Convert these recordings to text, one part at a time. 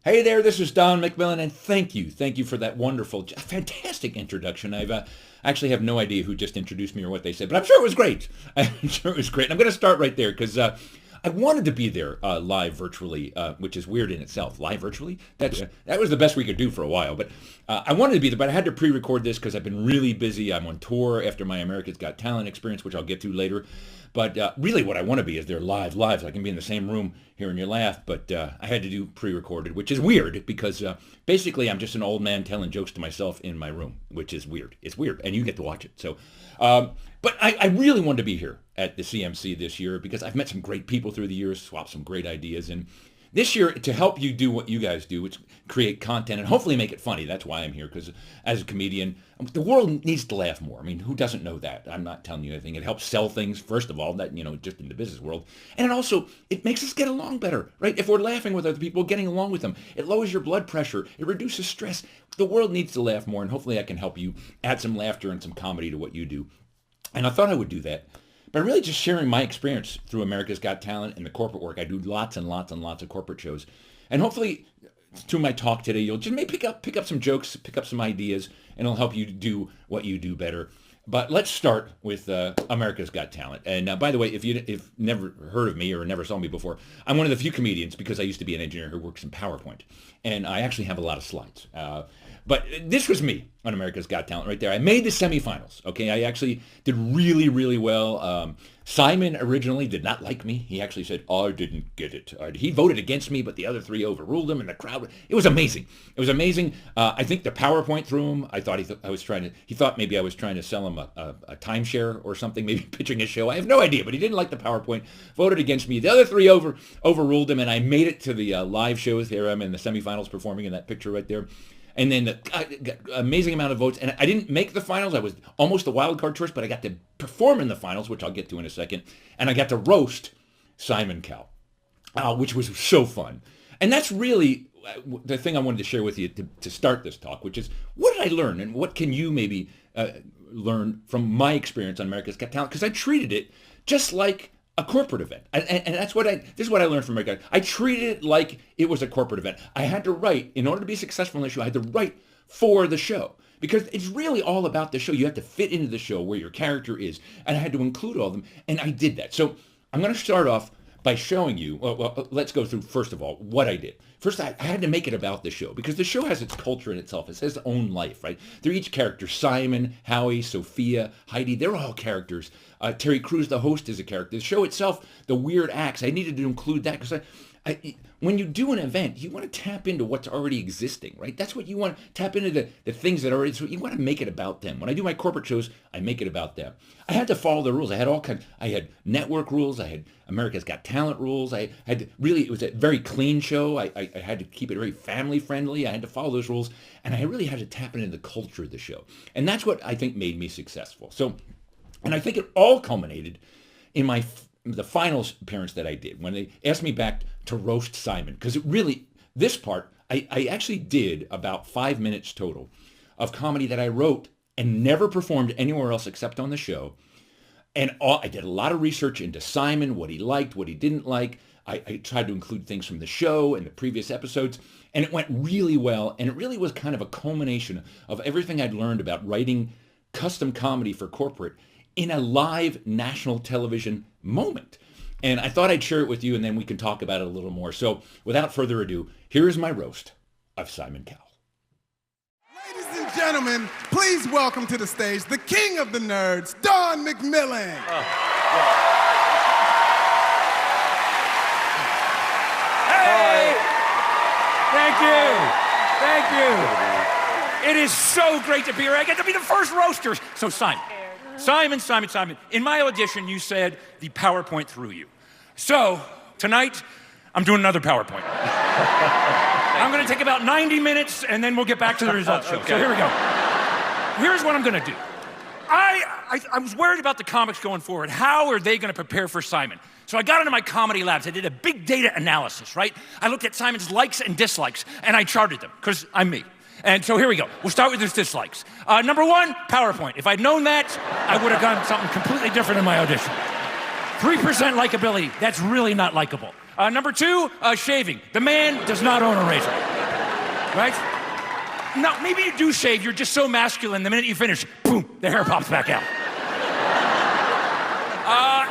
Hey there, this is Don McMILLIAN, and thank you for that wonderful, fantastic introduction. I actually have no idea who just introduced me or what they said, but I'm sure it was great. I'm sure it was great. And I'm going to start right there because I wanted to be there live virtually, which is weird in itself. Live virtually? That was the best we could do for a while. But I wanted to be there, but I had to pre-record this because I've been really busy. I'm on tour after my America's Got Talent experience, which I'll get to later. But really what I want to be is there live, so I can be in the same room hearing you laugh. But I had to do pre-recorded, which is weird because basically I'm just an old man telling jokes to myself in my room, which is weird. It's weird, and you get to watch it. So, but I really wanted to be here at the CMC this year because I've met some great people through the years, swapped some great ideas, and this year, to help you do what you guys do, which create content and hopefully make it funny. That's why I'm here, because as a comedian, the world needs to laugh more. I mean, who doesn't know that? I'm not telling you anything. It helps sell things, first of all, that, just in the business world. And it makes us get along better, right? If we're laughing with other people, getting along with them, it lowers your blood pressure. It reduces stress. The world needs to laugh more, and hopefully I can help you add some laughter and some comedy to what you do. And I thought I would do that. But really just sharing my experience through America's Got Talent and the corporate work. I do lots and lots and lots of corporate shows. And hopefully through my talk today, you'll just maybe pick up some jokes, pick up some ideas, and it'll help you do what you do better. But let's start with America's Got Talent. And by the way, if you've never heard of me or never saw me before, I'm one of the few comedians, because I used to be an engineer who works in PowerPoint. And I actually have a lot of slides. But this was me on America's Got Talent right there. I made the semifinals, okay? I actually did really, really well. Simon originally did not like me. He actually said, I didn't get it. He voted against me, but the other three overruled him, and the crowd, it was amazing. It was amazing. I think the PowerPoint threw him. I thought he thought maybe I was trying to sell him a timeshare or something, maybe pitching a show. I have no idea, but he didn't like the PowerPoint, voted against me. The other three overruled him, and I made it to the live shows. Here I'm in the semifinals performing in that picture right there. And then the amazing amount of votes. And I didn't make the finals. I was almost a wild card choice, but I got to perform in the finals, which I'll get to in a second. And I got to roast Simon Cowell, which was so fun. And that's really the thing I wanted to share with you to start this talk, which is what did I learn? And what can you maybe learn from my experience on America's Got Talent? Because I treated it just like a corporate event. And that's this is what I learned from America. I treated it like it was a corporate event. I had to write, in order to be successful in the show, I had to write for the show. Because it's really all about the show. You have to fit into the show where your character is. And I had to include all of them. And I did that. So I'm going to start off by showing you, well, let's go through, first of all, what I did. First, I had to make it about the show, because the show has its culture in itself. It has its own life, right? They're each character. Simon, Howie, Sophia, Heidi, they're all characters. Terry Crews, the host, is a character. The show itself, the weird acts, I needed to include that, because when you do an event, you want to tap into what's already existing, right? That's what you want to tap into, the things that already, so you want to make it about them. When I do my corporate shows, I make it about them. I had to follow the rules. I had network rules. I had America's Got Talent rules. It was a very clean show. I had to keep it very family friendly. I had to follow those rules, and I really had to tap into the culture of the show. And that's what I think made me successful. And I think it all culminated in the finals appearance that I did, when they asked me back to roast Simon, because this part, I actually did about 5 minutes total of comedy that I wrote and never performed anywhere else except on the show. And I did a lot of research into Simon, what he liked, what he didn't like. I tried to include things from the show and the previous episodes, and it went really well. And it really was kind of a culmination of everything I'd learned about writing custom comedy for corporate in a live national television moment. And I thought I'd share it with you, and then we can talk about it a little more. So without further ado, here is my roast of Simon Cowell. Ladies and gentlemen, please welcome to the stage the king of the nerds, Don McMillian. Hey! Thank you. It is so great to be here. I get to be the first roaster. So Simon, in my audition, you said the PowerPoint threw you. So tonight, I'm doing another PowerPoint. I'm going to take about 90 minutes, and then we'll get back to the results show. Okay. So here we go. Here's what I'm going to do. I was worried about the comics going forward. How are they going to prepare for Simon? So I got into my comedy labs. I did a big data analysis, right? I looked at Simon's likes and dislikes, and I charted them, because I'm me. And so here we go. We'll start with his dislikes. Number one, PowerPoint. If I'd known that, I would have done something completely different in my audition. 3% likability, that's really not likable. Number 2, shaving. The man does not own a razor, right? No, maybe you do shave. You're just so masculine. The minute you finish, boom, the hair pops back out.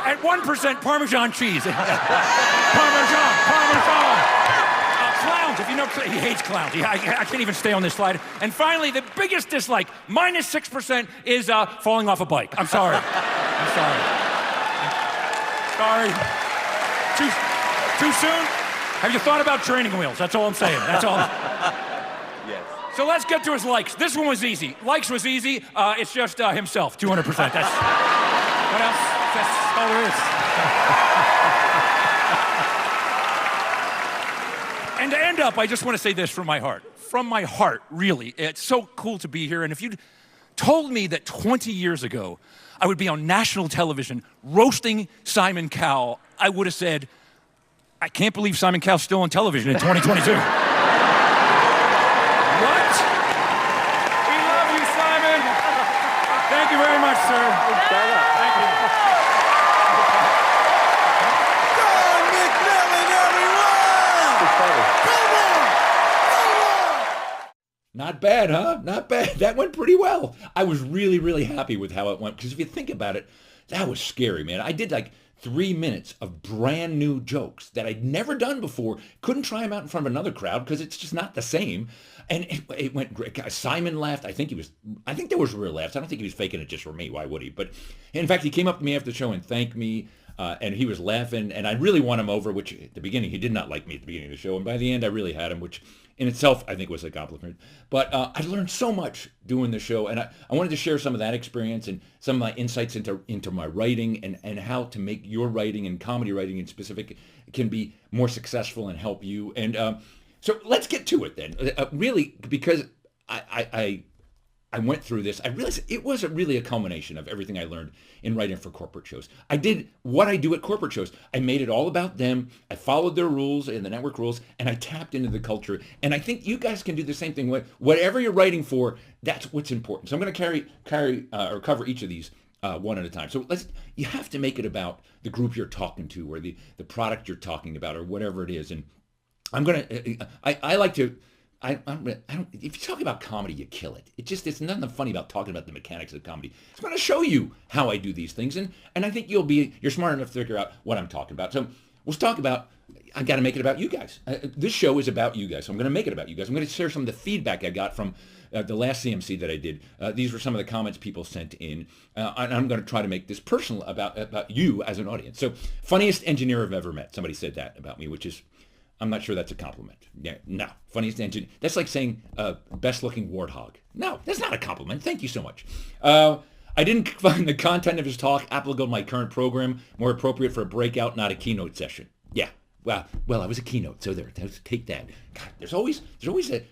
At 1%, Parmesan cheese. Parmesan. Clowns, if you know, he hates clowns. I can't even stay on this slide. And finally, the biggest dislike, -6%, is falling off a bike. I'm sorry. Sorry. Too soon? Have you thought about training wheels? That's all I'm saying. That's all. Yes. So let's get to his likes. This one was easy. Likes was easy. It's just himself, 200%. That's what else? That's all there is. And to end up, I just want to say this from my heart. From my heart, really. It's so cool to be here. And if you'd told me that 20 years ago I would be on national television roasting Simon Cowell, I would have said, I can't believe Simon Cowell's still on television in 2022. What? We love you, Simon. Thank you very much, sir. Thank you. Don McMillian, everyone! Come on! Not bad, huh? Not bad. That went pretty well. I was really, really happy with how it went, because if you think about it, that was scary, man. I did like 3 minutes of brand new jokes that I'd never done before. Couldn't try them out in front of another crowd because it's just not the same. And it went great. Simon laughed. I think there was real laughs. I don't think he was faking it just for me. Why would he? But in fact, he came up to me after the show and thanked me. And he was laughing. And I really won him over, which at the beginning, he did not like me at the beginning of the show. And by the end, I really had him, which in itself, I think was a compliment. But I learned so much doing the show. And I wanted to share some of that experience and some of my insights into my writing and how to make your writing and comedy writing in specific can be more successful and help you. And so let's get to it then. Really, because I went through this, I realized it was really a culmination of everything I learned in writing for corporate shows. I did what I do at corporate shows. I made it all about them. I followed their rules and the network rules, and I tapped into the culture. And I think you guys can do the same thing. Whatever you're writing for, that's what's important. So I'm going to cover each of these one at a time. So you have to make it about the group you're talking to or the product you're talking about or whatever it is. And I like to, I don't, if you talk about comedy, you kill it. It's nothing funny about talking about the mechanics of comedy. It's going to show you how I do these things. And I think you're smart enough to figure out what I'm talking about. So let's talk about, I got to make it about you guys. This show is about you guys. So I'm going to make it about you guys. I'm going to share some of the feedback I got from the last CMC that I did. These were some of the comments people sent in. And I'm going to try to make this personal about you as an audience. So funniest engineer I've ever met. Somebody said that about me, which is, I'm not sure that's a compliment. Yeah, no, funniest engineer. That's like saying best looking warthog. No, that's not a compliment. Thank you so much. I didn't find the content of his talk applicable to my current program, more appropriate for a breakout, not a keynote session. Yeah, well, I was a keynote, so there, take that. God, there's always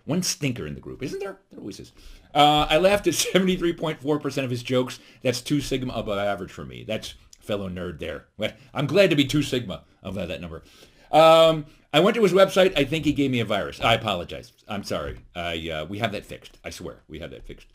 one stinker in the group, isn't there? There always is. I laughed at 73.4% of his jokes. That's 2 sigma above average for me. That's fellow nerd there. Well, I'm glad to be 2 sigma of that number. I went to his website. I think he gave me a virus. I apologize. I'm sorry. We have that fixed. I swear. We have that fixed.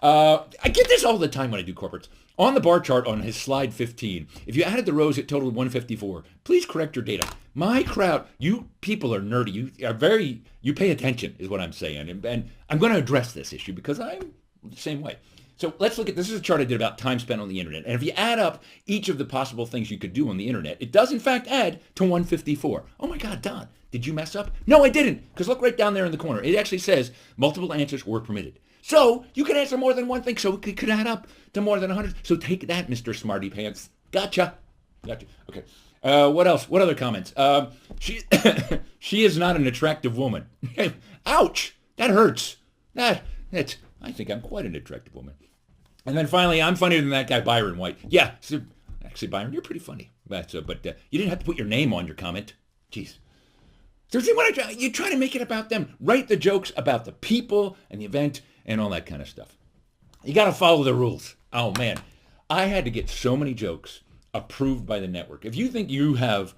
I get this all the time when I do corporates. On the bar chart on his slide 15, if you added the rows, it totaled 154. Please correct your data. My crowd, you people are nerdy. You pay attention is what I'm saying. And I'm going to address this issue because I'm the same way. So let's look at, this is a chart I did about time spent on the internet. And if you add up each of the possible things you could do on the internet, it does in fact add to 154. Oh my God, Don, did you mess up? No, I didn't. Because look right down there in the corner. It actually says multiple answers were permitted. So you can answer more than one thing. So it could add up to more than 100. So take that, Mr. Smarty Pants. Gotcha. Okay. What else? What other comments? She is not an attractive woman. Ouch. That hurts. That's, I think I'm quite an attractive woman. And then finally, I'm funnier than that guy, Byron White. Yeah, so, actually, Byron, you're pretty funny. But you didn't have to put your name on your comment. Jeez. So see what you try to make it about them. Write the jokes about the people and the event and all that kind of stuff. You got to follow the rules. Oh, man. I had to get so many jokes approved by the network. If you think you have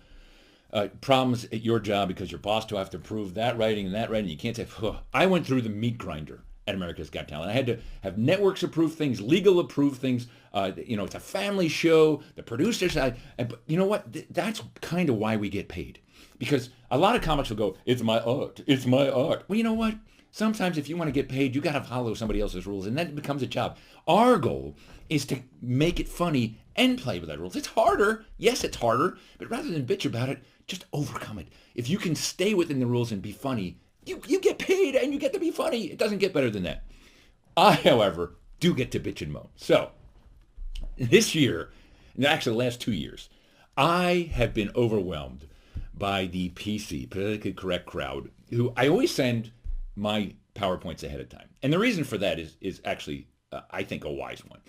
problems at your job because your boss will have to approve that writing and that writing, you can't say, I went through the meat grinder at America's Got Talent. I had to have networks approve things, legal approve things. It's a family show. The producers, you know what? That's kind of why we get paid. Because a lot of comics will go, it's my art. It's my art. Well, you know what? Sometimes if you want to get paid, you got to follow somebody else's rules, and then it becomes a job. Our goal is to make it funny and play with that rules. It's harder. Yes, it's harder. But rather than bitch about it, just overcome it. If you can stay within the rules and be funny, you get paid and you get to be funny. It doesn't get better than that. I, however, do get to bitch and moan. So this year, actually the last 2 years, I have been overwhelmed by the PC, politically correct crowd, who I always send my PowerPoints ahead of time. And the reason for that is actually, I think, a wise one.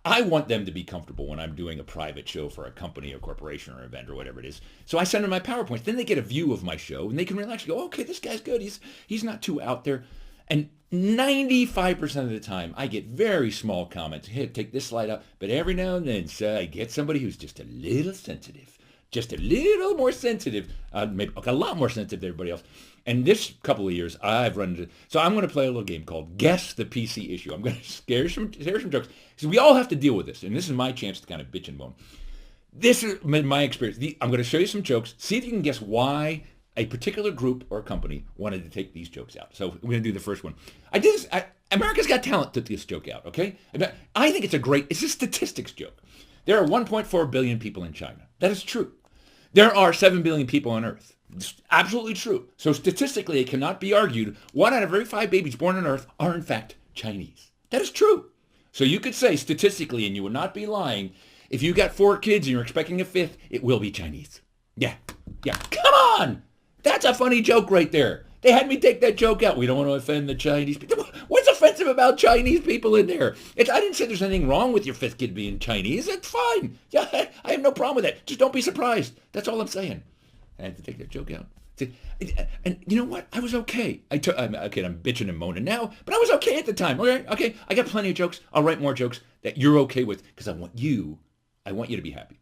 I want them to be comfortable when I'm doing a private show for a company or corporation or event or whatever it is. So I send them my PowerPoints. Then they get a view of my show and they can relax and go, okay, this guy's good. He's not too out there. And 95% of the time, I get very small comments. Hey, take this slide out. But every now and then, I get somebody who's just a little sensitive. Just a little more sensitive. Maybe a lot more sensitive than everybody else. And this couple of years, I've run into... So I'm going to play a little game called Guess the PC Issue. I'm going to share some jokes. So we all have to deal with this. And this is my chance to kind of bitch and moan. This is my experience. I'm going to show you some jokes. See if you can guess why a particular group or company wanted to take these jokes out. So we're going to do the first one. I did this. America's Got Talent took this joke out, okay? I think it's a statistics joke. There are 1.4 billion people in China. That is true. There are 7 billion people on Earth. It's absolutely true. So statistically, it cannot be argued 1 out of every 5 babies born on Earth are in fact Chinese. That is true. So you could say statistically, and you would not be lying, if you got 4 kids and you're expecting a 5th, it will be Chinese. Yeah. Come on! That's a funny joke right there. They had me take that joke out. We don't want to offend the Chinese people. What's offensive about Chinese people in there? I didn't say there's anything wrong with your 5th kid being Chinese. It's fine. Yeah, I have no problem with that. Just don't be surprised. That's all I'm saying. I had to take that joke out. And you know what? I was okay. I'm bitching and moaning now, but I was okay at the time. Okay. I got plenty of jokes. I'll write more jokes that you're okay with because I want you to be happy.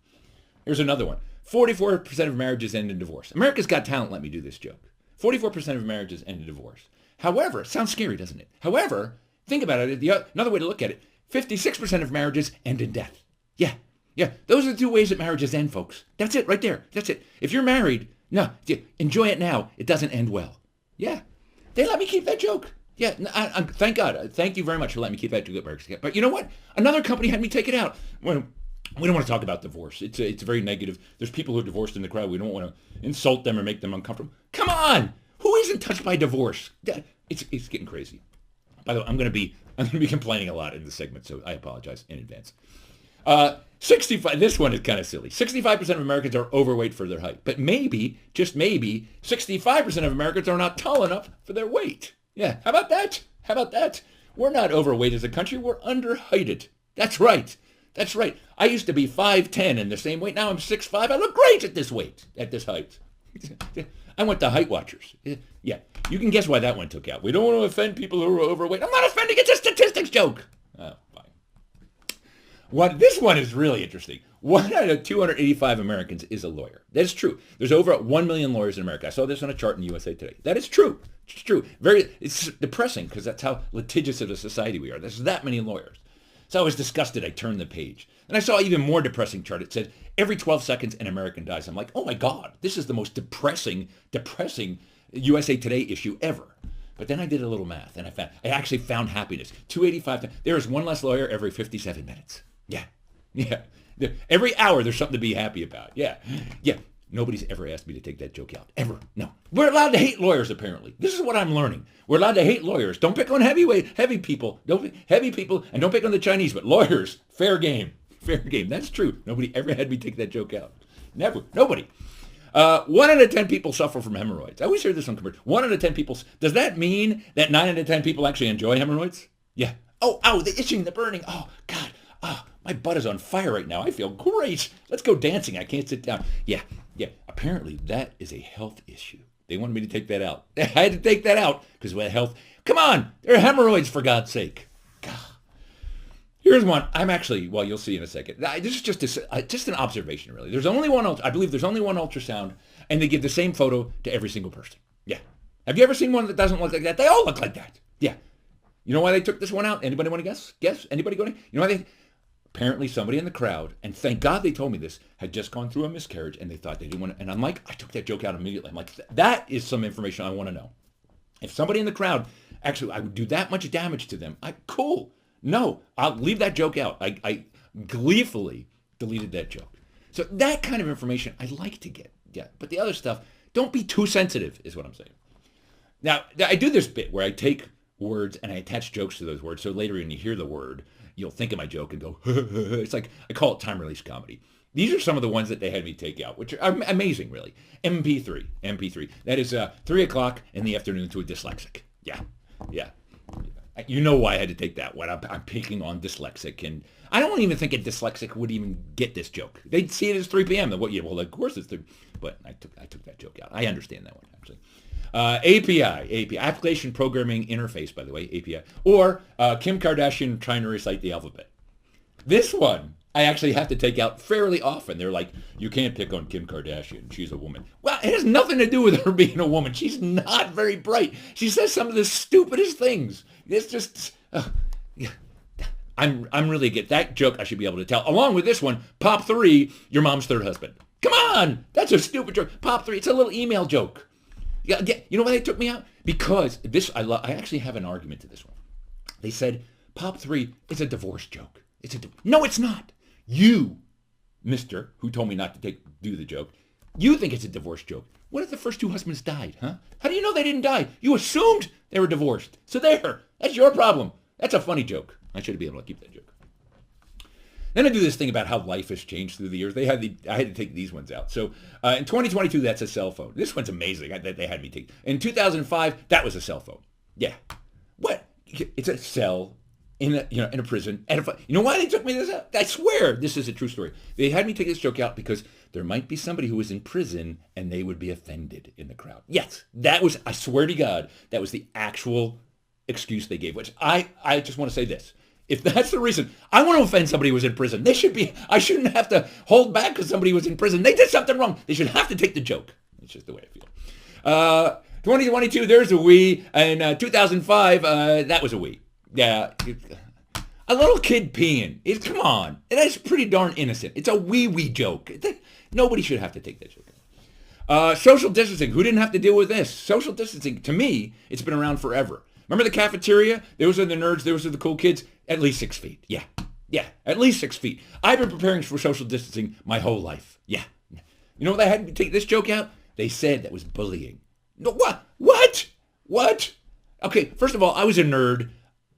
Here's another one. 44% of marriages end in divorce. America's Got Talent let me do this joke. 44% of marriages end in divorce. However, it sounds scary, doesn't it? However, think about it. Another way to look at it, 56% of marriages end in death. Yeah. Those are the 2 ways that marriages end, folks. That's it right there. That's it. If you're married, no, enjoy it now. It doesn't end well. Yeah. They let me keep that joke. Yeah. Thank God. Thank you very much for letting me keep that joke. But you know what? Another company had me take it out. Well, we don't want to talk about divorce. It's very negative. There's people who are divorced in the crowd. We don't want to insult them or make them uncomfortable. Come on! Who isn't touched by divorce? It's getting crazy. By the way, I'm going to be complaining a lot in this segment, so I apologize in advance. 65. This one is kind of silly. 65% of Americans are overweight for their height, but maybe, just maybe, 65% of Americans are not tall enough for their weight. Yeah. How about that? We're not overweight as a country. We're underheighted. That's right. I used to be 5'10" and the same weight. Now I'm 6'5". I look great at this weight, at this height. I went to Height Watchers. Yeah, you can guess why that one took out. We don't want to offend people who are overweight. I'm not offending. It's a statistics joke. Oh, fine. This one is really interesting. 1 out of 285 Americans is a lawyer. That is true. There's over 1 million lawyers in America. I saw this on a chart in USA Today. That is true. It's true. It's depressing because that's how litigious of a society we are. There's that many lawyers. So I was disgusted. I turned the page. And I saw an even more depressing chart. It said, every 12 seconds an American dies. I'm like, oh my God, this is the most depressing USA Today issue ever. But then I did a little math, and I actually found happiness. 285, there is 1 less lawyer every 57 minutes. Yeah. Every hour there's something to be happy about. Yeah. Nobody's ever asked me to take that joke out. Ever. No. We're allowed to hate lawyers, apparently. This is what I'm learning. We're allowed to hate lawyers. Don't pick on heavy people. Heavy people, and don't pick on the Chinese, but lawyers, fair game. That's true. Nobody ever had me take that joke out. Never. Nobody. 1 out of 10 people suffer from hemorrhoids. I always hear this on commercial. 1 out of 10 people. Does that mean that 9 out of 10 people actually enjoy hemorrhoids? Yeah. Oh, ow, the itching, the burning. Oh, God. Oh, my butt is on fire right now. I feel great. Let's go dancing. I can't sit down. Yeah. Apparently, that is a health issue. They wanted me to take that out. I had to take that out because with health. Come on. There are hemorrhoids, for God's sake. God. Here's one. You'll see in a second. This is just an observation, really. I believe there's only one ultrasound, and they give the same photo to every single person. Yeah. Have you ever seen one that doesn't look like that? They all look like that. Yeah. You know why they took this one out? Anybody want to guess? Anybody going? You know why Apparently somebody in the crowd, and thank God they told me this, had just gone through a miscarriage and they thought they didn't want to. And I'm like, I took that joke out immediately. I'm like, that is some information I want to know. If somebody in the crowd, actually, I would do that much damage to them, cool. No, I'll leave that joke out. I gleefully deleted that joke. So that kind of information I like to get. Yeah, but the other stuff, don't be too sensitive is what I'm saying. Now, I do this bit where I take words and I attach jokes to those words. So later when you hear the word, you'll think of my joke and go, it's like, I call it time-release comedy. These are some of the ones that they had me take out, which are amazing, really. MP3. That is 3 o'clock in the afternoon to a dyslexic. Yeah. You know why I had to take that one. I'm picking on dyslexic, and I don't even think a dyslexic would even get this joke. They'd see it as 3 p.m. Well, of course it's 3. But I took that joke out. I understand that one, actually. API, Application Programming Interface, by the way, API. Or Kim Kardashian trying to recite the alphabet. This one, I actually have to take out fairly often. They're like, you can't pick on Kim Kardashian. She's a woman. Well, it has nothing to do with her being a woman. She's not very bright. She says some of the stupidest things. It's just, I'm really good. That joke I should be able to tell. Along with this one, Pop 3, your mom's third husband. Come on! That's a stupid joke. Pop 3, it's a little email joke. Yeah, you know why they took me out? Because this, I actually have an argument to this one. They said, Pop 3 is a divorce joke. No, it's not. You, mister, who told me not to do the joke, you think it's a divorce joke. What if the first 2 husbands died, huh? How do you know they didn't die? You assumed they were divorced. So there, that's your problem. That's a funny joke. I should be able to keep that joke. Then I do this thing about how life has changed through the years. I had to take these ones out. So in 2022, that's a cell phone. This one's amazing that they had me take. In 2005, that was a cell phone. Yeah. What? It's a cell in a prison. And you know why they took me this out? I swear this is a true story. They had me take this joke out because there might be somebody who was in prison and they would be offended in the crowd. Yes, that was, I swear to God, that was the actual excuse they gave, which I just want to say this. If that's the reason, I want to offend somebody who was in prison. I shouldn't have to hold back because somebody was in prison. They did something wrong. They should have to take the joke. It's just the way I feel. 2022, there's a we. And 2005, that was a we. Yeah. A little kid peeing. Come on. That's pretty darn innocent. It's a wee joke. Nobody should have to take that joke. Social distancing. Who didn't have to deal with this? Social distancing, to me, it's been around forever. Remember the cafeteria? Those are the nerds. Those are the cool kids. At least 6 feet. Yeah, at least 6 feet. I've been preparing for social distancing my whole life. Yeah. You know what they had to take this joke out? They said that was bullying. No, what? Okay, first of all, I was a nerd.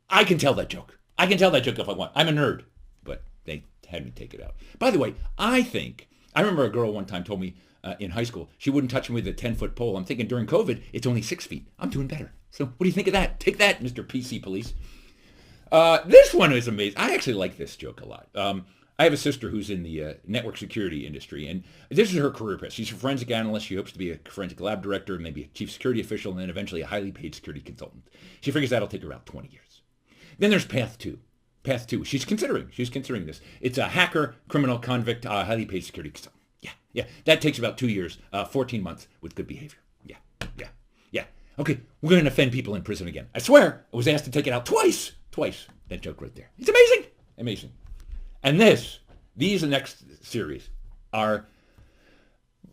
I can tell that joke. If I want. I'm a nerd. But they had me take it out. By the way, I remember a girl one time told me in high school, she wouldn't touch me with a 10-foot pole. I'm thinking during COVID, it's only 6 feet. I'm doing better. So what do you think of that? Take that, Mr. PC Police. This one is amazing. I actually like this joke a lot. I have a sister who's in the network security industry, and this is her career path. She's a forensic analyst. She hopes to be a forensic lab director, maybe a chief security official, and then eventually a highly paid security consultant. She figures that'll take her about 20 years. Then there's path 2. Path 2. She's considering this. It's a hacker, criminal, convict, highly paid security consultant. Yeah. That takes about 2 years, 14 months with good behavior. Yeah. Okay, we're going to offend people in prison again. I swear, I was asked to take it out twice. That joke right there. It's amazing. And these next series are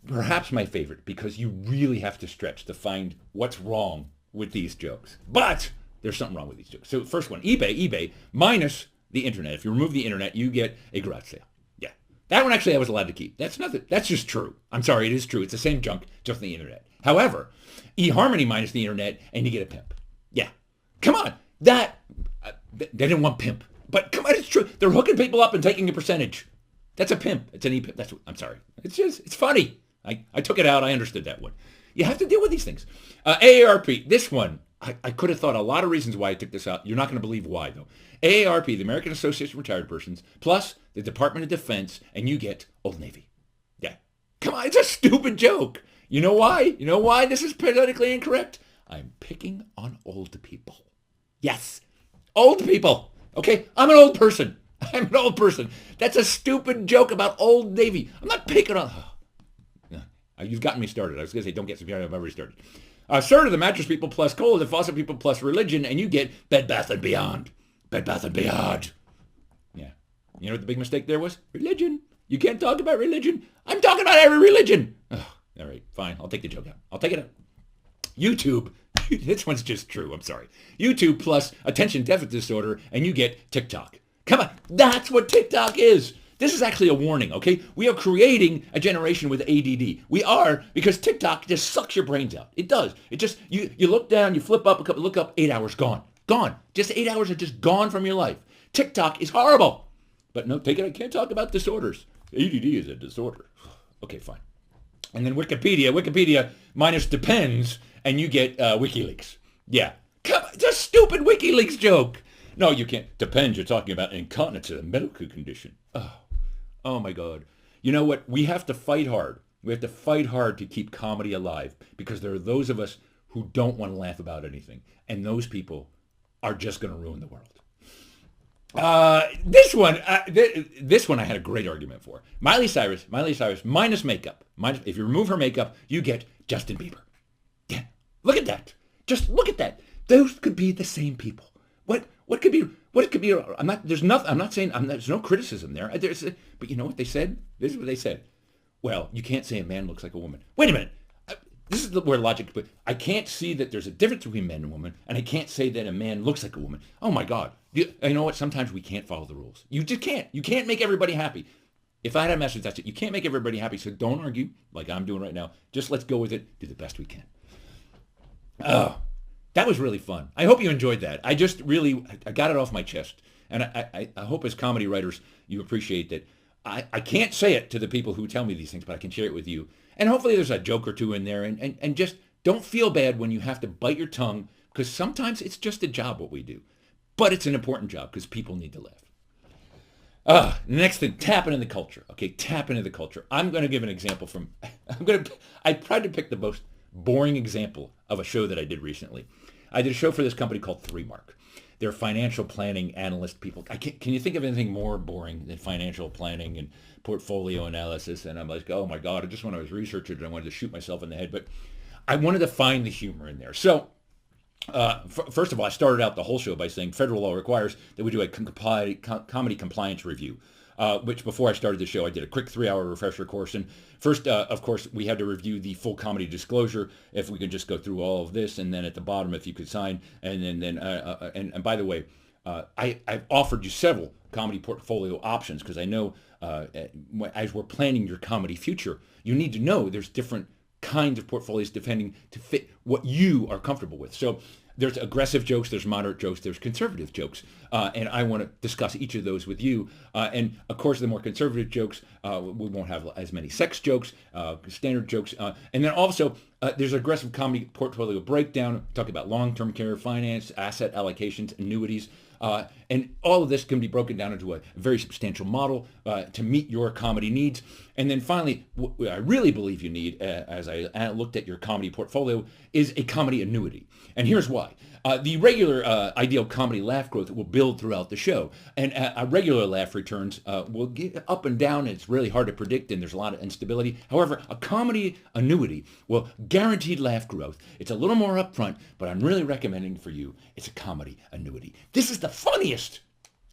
perhaps my favorite because you really have to stretch to find what's wrong with these jokes. But there's something wrong with these jokes. So first one, eBay minus the internet. If you remove the internet, you get a garage sale. Yeah. That one actually I was allowed to keep. That's just true. I'm sorry, it is true. It's the same junk, just the internet. However, eHarmony minus the internet and you get a pimp. Yeah. Come on. They didn't want pimp. But come on, it's true. They're hooking people up and taking a percentage. That's a pimp. It's an e-pimp. I'm sorry. It's funny. I took it out. I understood that one. You have to deal with these things. AARP, this one, I could have thought a lot of reasons why I took this out. You're not going to believe why, though. AARP, the American Association of Retired Persons, plus the Department of Defense, and you get Old Navy. Yeah. Come on, it's a stupid joke. You know why? You know why this is politically incorrect? I'm picking on old people. Yes. Old people. Okay? I'm an old person. That's a stupid joke about Old Navy. I'm not picking on... You've gotten me started. I was going to say, don't get me started. I've already started. Sir to the mattress people plus coal, the faucet people plus religion, and you get Bed Bath & Beyond. Bed Bath & Beyond. Yeah. You know what the big mistake there was? Religion. You can't talk about religion. I'm talking about every religion. Oh, all right, fine. I'll take the joke out. I'll take it out. YouTube. This one's just true. I'm sorry. YouTube plus attention deficit disorder, and you get TikTok. Come on. That's what TikTok is. This is actually a warning, okay? We are creating a generation with ADD. We are, because TikTok just sucks your brains out. It does. It just, you look down, you flip up, look up, 8 hours gone. Gone. Just 8 hours are just gone from your life. TikTok is horrible. But no, take it, I can't talk about disorders. ADD is a disorder. Okay, fine. And then Wikipedia minus depends, and you get WikiLeaks. Yeah. Come on, it's a stupid WikiLeaks joke. No, you can't. Depends, you're talking about incontinence, a medical condition. Oh my God. You know what? We have to fight hard. We have to fight hard to keep comedy alive, because there are those of us who don't want to laugh about anything. And those people are just going to ruin the world. This one I had a great argument for. Miley Cyrus minus makeup. If you remove her makeup, you get Justin Bieber. Yeah, look at that. Just look at that. Those could be the same people. What could be? There's no criticism there. But you know what they said? This is what they said. Well, you can't say a man looks like a woman. Wait a minute. This is where logic. But I can't see that there's a difference between men and women, and I can't say that a man looks like a woman. Oh my God. You know what? Sometimes we can't follow the rules. You just can't. You can't make everybody happy. If I had a message, that's it. You can't make everybody happy, so don't argue like I'm doing right now. Just let's go with it. Do the best we can. Oh, that was really fun. I hope you enjoyed that. I got it off my chest. And I hope as comedy writers, you appreciate that. I can't say it to the people who tell me these things, but I can share it with you. And hopefully there's a joke or two in there. And just don't feel bad when you have to bite your tongue, because sometimes it's just a job what we do. But it's an important job because people need to laugh. Next thing, tapping in the culture. Okay, tap into the culture. I'm going to give an example from, I tried to pick the most boring example of a show that I did recently. I did a show for this company called 3Mark. They're financial planning analyst people. Can you think of anything more boring than financial planning and portfolio analysis? And I'm like, oh my God, just when I was researching it, I wanted to shoot myself in the head. But I wanted to find the humor in there. So first of all, I started out the whole show by saying federal law requires that we do a comedy compliance review, which before I started the show, I did a quick 3-hour refresher course. And first, of course, we had to review the full comedy disclosure, if we could just go through all of this. And then at the bottom, if you could sign. And by the way, I've offered you several comedy portfolio options, because I know as we're planning your comedy future, you need to know there's different kinds of portfolios depending to fit what you are comfortable with. So there's aggressive jokes, there's moderate jokes, there's conservative jokes, and I want to discuss each of those with you. And of course, the more conservative jokes, we won't have as many sex jokes, standard jokes, and then also there's aggressive comedy portfolio breakdown, talking about long-term care, finance, asset allocations, annuities. And all of this can be broken down into a very substantial model to meet your comedy needs. And then finally, what I really believe you need, as I looked at your comedy portfolio, is a comedy annuity. And here's why. The regular ideal comedy laugh growth will build throughout the show. And a regular laugh returns will get up and down, and it's really hard to predict, and there's a lot of instability. However, a comedy annuity will guaranteed laugh growth. It's a little more upfront, but I'm really recommending for you, it's a comedy annuity. This is the funniest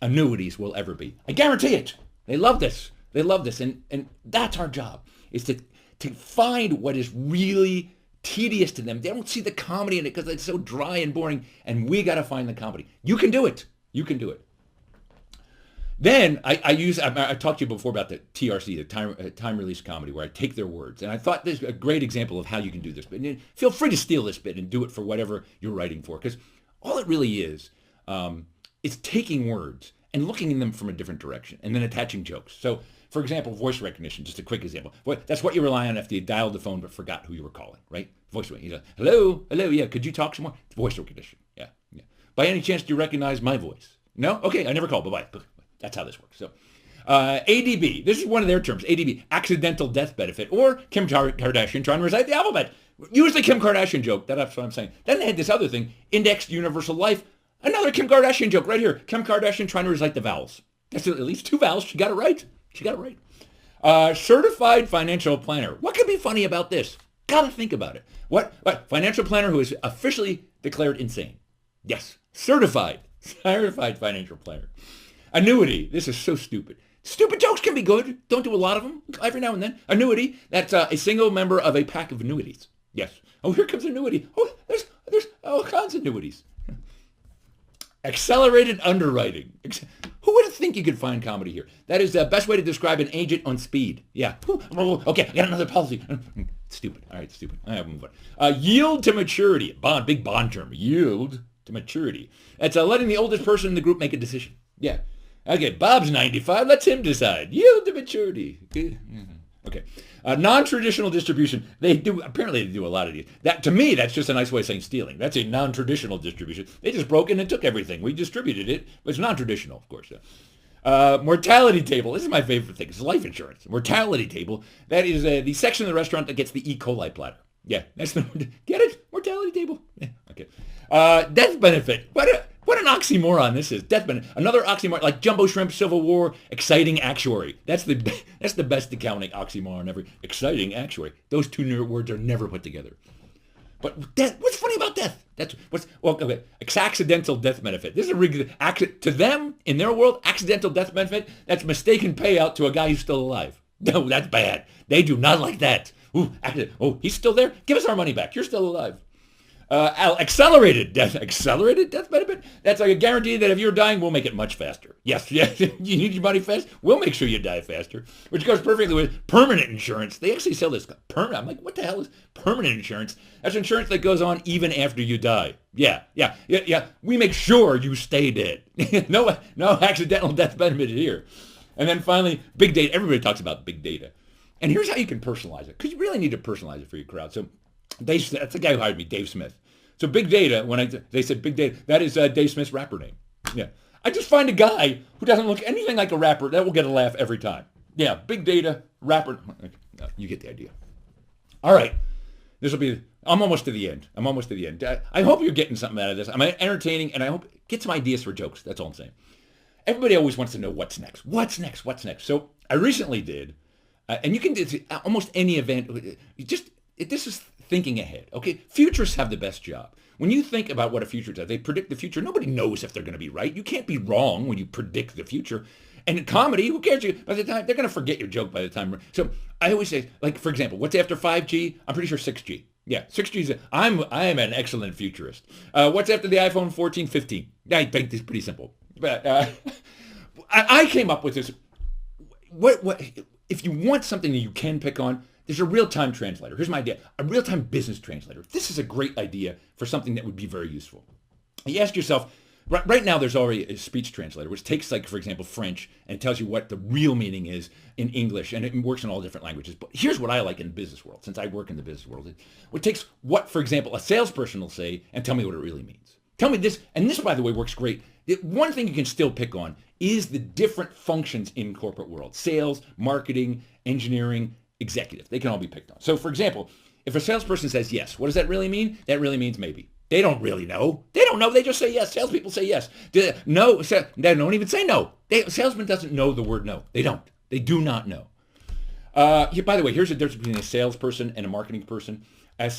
annuities will ever be. I guarantee it. They love this. They love this. And that's our job, is to find what is really tedious to them. They don't see the comedy in it because it's so dry and boring, and we got to find the comedy. You can do it. You can do it. Then I talked to you before about the TRC, the time release comedy, where I take their words. And I thought this is a great example of how you can do this. But feel free to steal this bit and do it for whatever you're writing for, because all it really is taking words and looking in them from a different direction and then attaching jokes. So, for example, voice recognition, just a quick example. That's what you rely on after you dialed the phone but forgot who you were calling, right? Voice recognition. Hello, yeah, could you talk some more? Voice recognition, yeah. By any chance, do you recognize my voice? No? Okay, I never called, bye-bye. That's how this works. So, ADB, this is one of their terms, ADB, accidental death benefit, or Kim Kardashian trying to recite the alphabet. Use the Kim Kardashian joke, that's what I'm saying. Then they had this other thing, indexed universal life, another Kim Kardashian joke right here. Kim Kardashian trying to recite the vowels. That's at least 2 vowels. She got it right. Certified financial planner. What could be funny about this? Gotta think about it. What? Financial planner who is officially declared insane. Yes. Certified financial planner. Annuity. This is so stupid. Stupid jokes can be good. Don't do a lot of them. Every now and then. Annuity. That's a single member of a pack of annuities. Yes. Oh, here comes annuity. Oh, there's all kinds of annuities. Accelerated underwriting. Who would think you could find comedy here? That is the best way to describe an agent on speed. Yeah. Okay, I got another policy. Stupid. All right, stupid. I have to move on. Yield to maturity. Big bond term. Yield to maturity. That's letting the oldest person in the group make a decision. Yeah. Okay, Bob's 95. Let's him decide. Yield to maturity. Okay. Non-traditional distribution. Apparently they do a lot of these. That, to me, that's just a nice way of saying stealing. That's a non-traditional distribution. They just broke in and took everything. We distributed it. But it's non-traditional, of course. Mortality table. This is my favorite thing. It's life insurance. Mortality table. That is the section of the restaurant that gets the E. coli platter. Yeah, that's get it? Mortality table. Yeah, okay. Death benefit. What an oxymoron this is. Death benefit. Another oxymoron, like jumbo shrimp, Civil War, exciting actuary. That's the best accounting oxymoron ever. Exciting actuary. Those two words are never put together. But death. What's funny about death? Okay. Accidental death benefit. This is to them in their world. Accidental death benefit. That's mistaken payout to a guy who's still alive. No, that's bad. They do not like that. Ooh, he's still there? Give us our money back. You're still alive. Accelerated death benefit. That's like a guarantee that if you're dying, we'll make it much faster. Yes. You need your money fast? We'll make sure you die faster. Which goes perfectly with permanent insurance. They actually sell this permanent. I'm like, what the hell is permanent insurance? That's insurance that goes on even after you die. Yeah. We make sure you stay dead. No accidental death benefit here. And then finally, big data. Everybody talks about big data. And here's how you can personalize it, because you really need to personalize it for your crowd. So that's the guy who hired me, Dave Smith. So big data, they said big data, that is Dave Smith's rapper name. Yeah. I just find a guy who doesn't look anything like a rapper that will get a laugh every time. Yeah, big data, rapper. No, you get the idea. All right. I'm almost to the end. I hope you're getting something out of this. I'm entertaining, and I hope get some ideas for jokes. That's all I'm saying. Everybody always wants to know what's next. What's next? So I recently did, and you can do almost any event. This is thinking ahead. Okay, futurists have the best job. When you think about what a future does, they predict the future. Nobody knows if they're going to be right. You can't be wrong when you predict the future. And in comedy, who cares? By the time they're going to forget your joke by the time. So I always say, like for example, what's after 5G? I'm pretty sure 6G. Yeah, 6G. I am an excellent futurist. What's after the iPhone 14, 15? I think this is pretty simple. But I came up with this. What if you want something that you can pick on? There's a real-time translator. Here's my idea. A real-time business translator. This is a great idea for something that would be very useful. You ask yourself, right now there's already a speech translator, which takes, like, for example, French, and tells you what the real meaning is in English, and it works in all different languages. But here's what I like in the business world, since I work in the business world. It takes what, for example, a salesperson will say and tell me what it really means. Tell me this, and this, by the way, works great. One thing you can still pick on is the different functions in corporate world. Sales, marketing, engineering, executive. They can all be picked on. So, for example, if a salesperson says yes, what does that really mean? That really means maybe. They don't really know. They don't know. They just say yes. Salespeople say yes. No, they don't even say no. A salesman doesn't know the word no. They don't. They do not know. By the way, here's the difference between a salesperson and a marketing person. A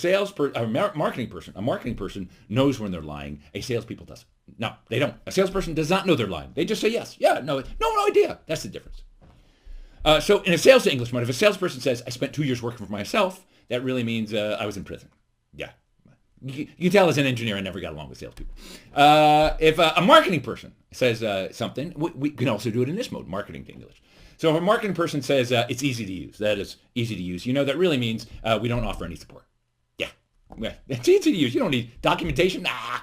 marketing person knows when they're lying. A salespeople doesn't. No, they don't. A salesperson does not know they're lying. They just say yes. Yeah, no idea. That's the difference. So in a sales to English mode, if a salesperson says, I spent 2 years working for myself, that really means I was in prison. Yeah. You can tell as an engineer I never got along with salespeople. If a marketing person says something, we can also do it in this mode, marketing to English. So if a marketing person says it's easy to use, that is easy to use, that really means we don't offer any support. Yeah. It's easy to use. You don't need documentation. Nah.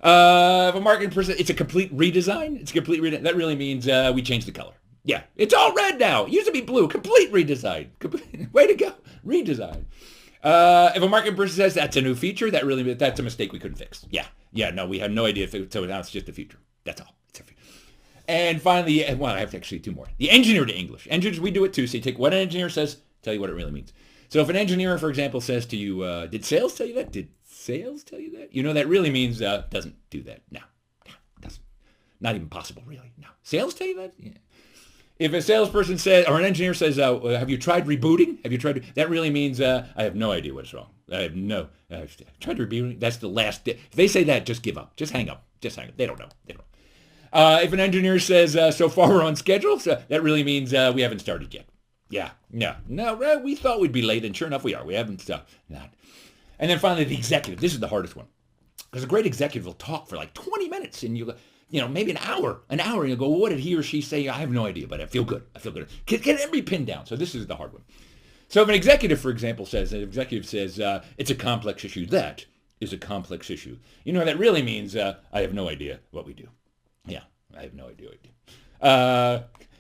If a marketing person, it's a complete redesign. That really means we changed the color. Yeah, it's all red now. It used to be blue. Complete redesign. Way to go. Redesign. If a marketing person says that's a new feature, that's a mistake we couldn't fix. Yeah. No, we have no idea. So now it's just a feature. That's all. It's a feature. And finally, I have actually two more. The engineer to English. Engineers, we do it too. So you take what an engineer says, tell you what it really means. So if an engineer, for example, says to you, did sales tell you that? Did sales tell you that? That really means doesn't do that. No, doesn't. Not even possible, really. No. Sales tell you that? Yeah. If a salesperson says, or an engineer says, have you tried rebooting? That really means I have no idea what's wrong. I've tried rebooting. That's the last. If they say that, just give up. Just hang up. They don't know. If an engineer says, so far we're on schedule, so that really means we haven't started yet. Yeah, no, we thought we'd be late, and sure enough we are. We haven't not. And then finally, the executive. This is the hardest one. Because a great executive will talk for like 20 minutes, and maybe an hour, and you'll go, well, what did he or she say? I have no idea, but I feel good. Get every pin down. So this is the hard one. So if an executive, for example, says, it's a complex issue, that is a complex issue. That really means I have no idea what we do. Yeah, I have no idea what we do.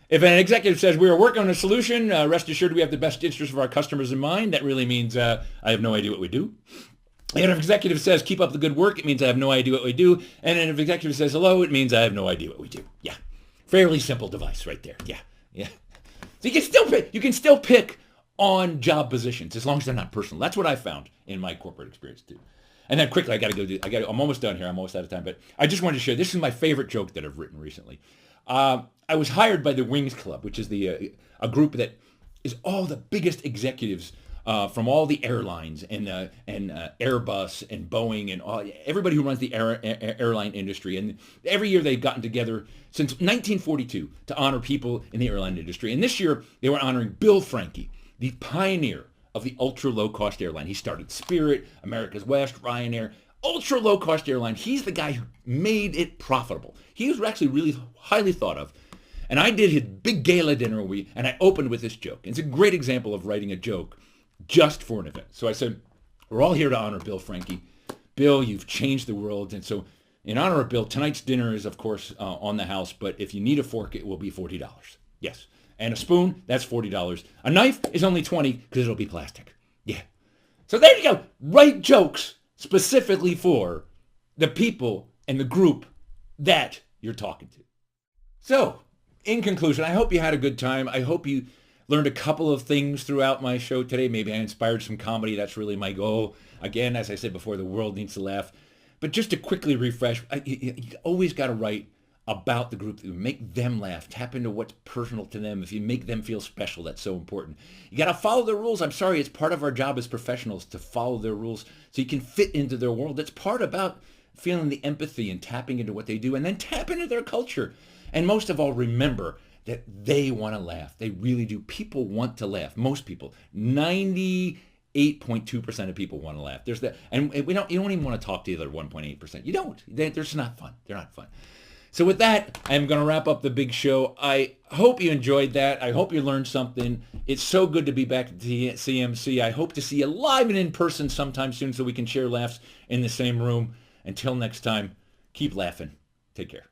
If an executive says we are working on a solution, rest assured we have the best interest of our customers in mind, that really means I have no idea what we do. And if an executive says keep up the good work, it means I have no idea what we do. And then if an executive says hello, it means I have no idea what we do. Yeah, fairly simple device right there. Yeah. So you can still pick on job positions as long as they're not personal. That's what I found in my corporate experience too. And then quickly, I'm almost done here. I'm almost out of time, but I just wanted to share. This is my favorite joke that I've written recently. I was hired by the Wings Club, which is a group that is all the biggest executives from all the airlines and Airbus and Boeing and everybody who runs the airline industry. And every year they've gotten together since 1942 to honor people in the airline industry. And this year they were honoring Bill Franke, the pioneer of the ultra low-cost airline. He started Spirit, America's West, Ryanair, ultra low-cost airline. He's the guy who made it profitable. He was actually really highly thought of. And I did his big gala dinner and I opened with this joke. It's a great example of writing a joke just for an event. So I said, we're all here to honor Bill Franke. Bill, you've changed the world. And so in honor of Bill, tonight's dinner is, of course, on the house. But if you need a fork, it will be $40. Yes. And a spoon, that's $40. A knife is only $20 because it'll be plastic. Yeah. So there you go. Write jokes specifically for the people and the group that you're talking to. So, in conclusion, I hope you had a good time. I hope you learned a couple of things throughout my show today. Maybe I inspired some comedy. That's really my goal. Again, as I said before, the world needs to laugh. But just to quickly refresh, you always got to write about the group, make them laugh, tap into what's personal to them. If you make them feel special, that's so important. You got to follow their rules. I'm sorry, it's part of our job as professionals to follow their rules so you can fit into their world. It's part about feeling the empathy and tapping into what they do, and then tap into their culture. And most of all, remember that they want to laugh. They really do. People want to laugh. Most people, 98.2% of people want to laugh. There's that, and you don't even want to talk to the other 1.8%. You don't. They're just not fun. They're not fun. So with that, I'm going to wrap up the big show. I hope you enjoyed that. I hope you learned something. It's so good to be back at the CMC. I hope to see you live and in person sometime soon so we can share laughs in the same room. Until next time, keep laughing. Take care.